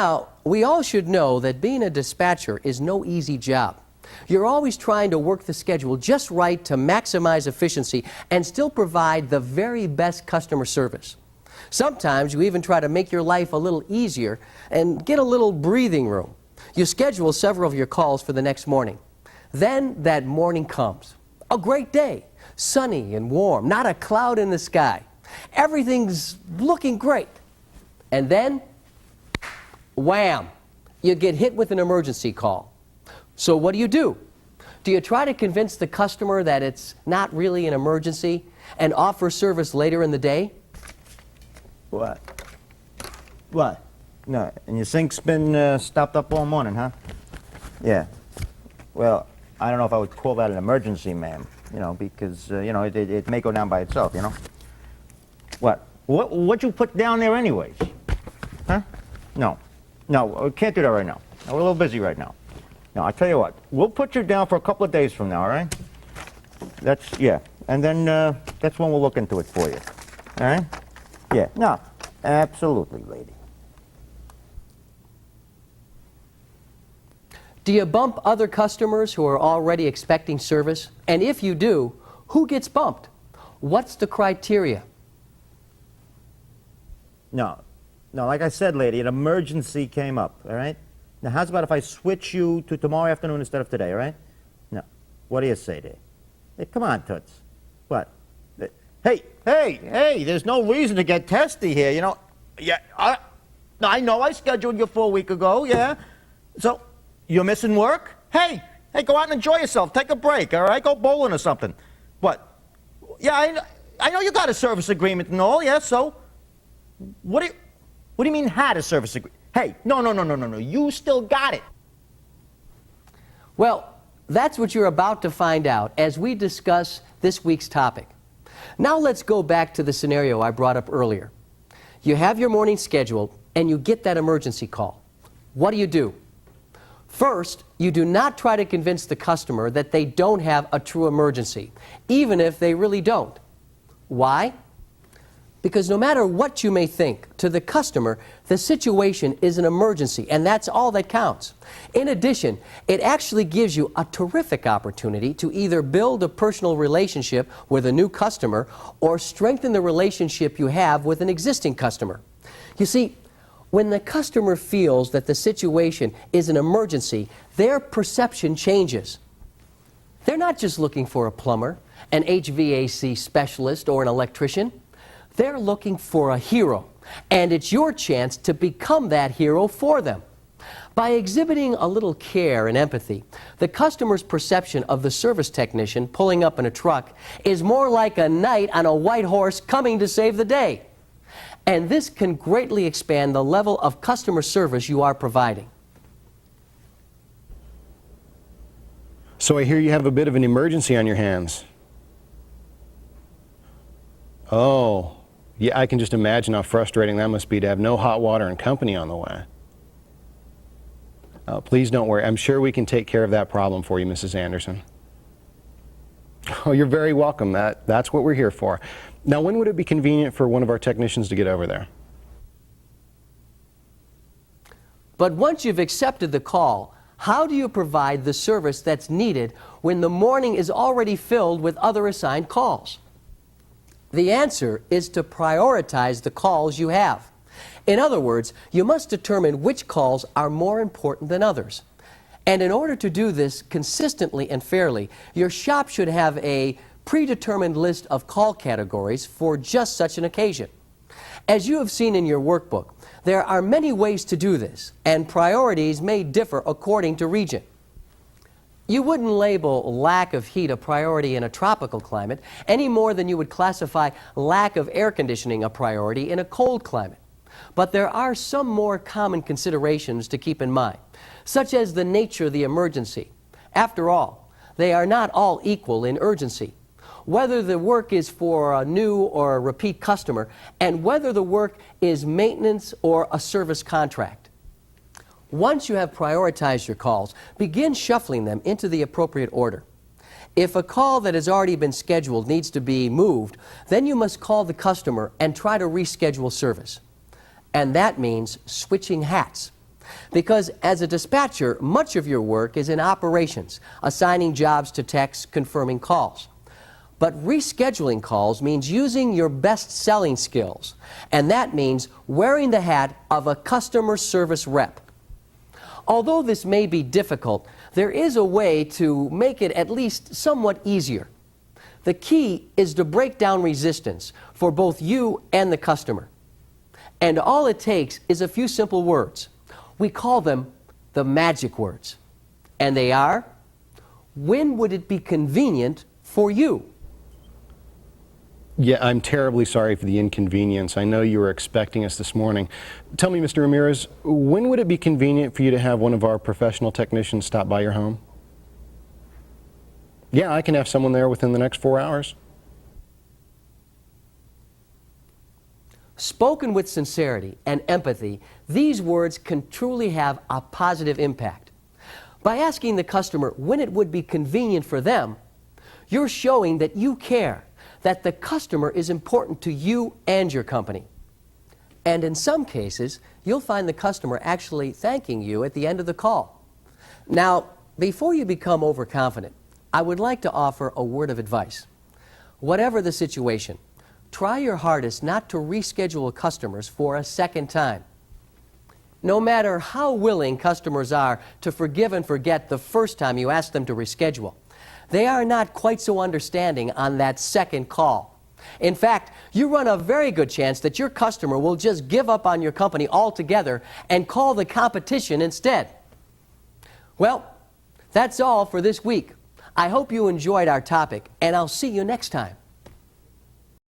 Now, we all should know that being a dispatcher is no easy job. You're always trying to work the schedule just right to maximize efficiency and still provide the very best customer service. Sometimes you even try to make your life a little easier and get a little breathing room. You schedule several of your calls for the next morning. Then that morning comes. A great day, sunny and warm, not a cloud in the sky. Everything's looking great. And then, wham! You get hit with an emergency call. So what do? Do you try to convince the customer that it's not really an emergency and offer service later in the day? What? What? No, and your sink's been stopped up all morning, huh? Yeah. Well, I don't know if I would call that an emergency, ma'am. You know, because, you know, it may go down by itself, you know? What? What'd you put down there anyways? Huh? No. No, we can't do that right now. We're a little busy right now. No, I'll tell you what. We'll put you down for a couple of days from now, all right? Yeah. And then that's when we'll look into it for you. All right? Yeah. No, absolutely, lady. Do you bump other customers who are already expecting service? And if you do, who gets bumped? What's the criteria? No. No, like I said, lady, an emergency came up, all right? Now, how's about if I switch you to tomorrow afternoon instead of today, all right? No. What do you say there? Hey, come on, Toots. What? Hey, there's no reason to get testy here, you know? Yeah, I know I scheduled you for a week ago, yeah? So, you're missing work? Hey, go out and enjoy yourself. Take a break, all right? Go bowling or something. What? Yeah, I know you got a service agreement and all, yeah, so? What do you mean had a service agreement? Hey, no. You still got it. Well, that's what you're about to find out as we discuss this week's topic. Now let's go back to the scenario I brought up earlier. You have your morning scheduled and you get that emergency call. What do? First, you do not try to convince the customer that they don't have a true emergency, even if they really don't. Why? Because no matter what you may think, to the customer, the situation is an emergency, and that's all that counts. In addition, it actually gives you a terrific opportunity to either build a personal relationship with a new customer or strengthen the relationship you have with an existing customer. You see, when the customer feels that the situation is an emergency, their perception changes. They're not just looking for a plumber, an HVAC specialist, or an electrician. They're looking for a hero, and it's your chance to become that hero for them. By exhibiting a little care and empathy, the customer's perception of the service technician pulling up in a truck is more like a knight on a white horse coming to save the day. And this can greatly expand the level of customer service you are providing. So I hear you have a bit of an emergency on your hands. Oh. Yeah, I can just imagine how frustrating that must be to have no hot water and company on the way. Please don't worry. I'm sure we can take care of that problem for you, Mrs. Anderson. Oh, you're very welcome. That's what we're here for. Now, when would it be convenient for one of our technicians to get over there? But once you've accepted the call, how do you provide the service that's needed when the morning is already filled with other assigned calls? The answer is to prioritize the calls you have. In other words, you must determine which calls are more important than others. And in order to do this consistently and fairly, your shop should have a predetermined list of call categories for just such an occasion. As you have seen in your workbook, there are many ways to do this, and priorities may differ according to region. You wouldn't label lack of heat a priority in a tropical climate any more than you would classify lack of air conditioning a priority in a cold climate. But there are some more common considerations to keep in mind, such as the nature of the emergency. After all, they are not all equal in urgency. Whether the work is for a new or a repeat customer, and whether the work is maintenance or a service contract. Once you have prioritized your calls, begin shuffling them into the appropriate order. If a call that has already been scheduled needs to be moved, then you must call the customer and try to reschedule service. And that means switching hats. Because as a dispatcher, much of your work is in operations, assigning jobs to techs, confirming calls. But rescheduling calls means using your best selling skills, and that means wearing the hat of a customer service rep. Although this may be difficult, there is a way to make it at least somewhat easier. The key is to break down resistance for both you and the customer. And all it takes is a few simple words. We call them the magic words. And they are, when would it be convenient for you? Yeah, I'm terribly sorry for the inconvenience. I know you were expecting us this morning. Tell me, Mr. Ramirez, when would it be convenient for you to have one of our professional technicians stop by your home? Yeah, I can have someone there within the next 4 hours. Spoken with sincerity and empathy, these words can truly have a positive impact. By asking the customer when it would be convenient for them, you're showing that you care, that the customer is important to you and your company. And in some cases, you'll find the customer actually thanking you at the end of the call. Now, before you become overconfident, I would like to offer a word of advice. Whatever the situation, try your hardest not to reschedule customers for a second time. No matter how willing customers are to forgive and forget the first time you ask them to reschedule, they are not quite so understanding on that second call. In fact, you run a very good chance that your customer will just give up on your company altogether and call the competition instead. Well, that's all for this week. I hope you enjoyed our topic, and I'll see you next time.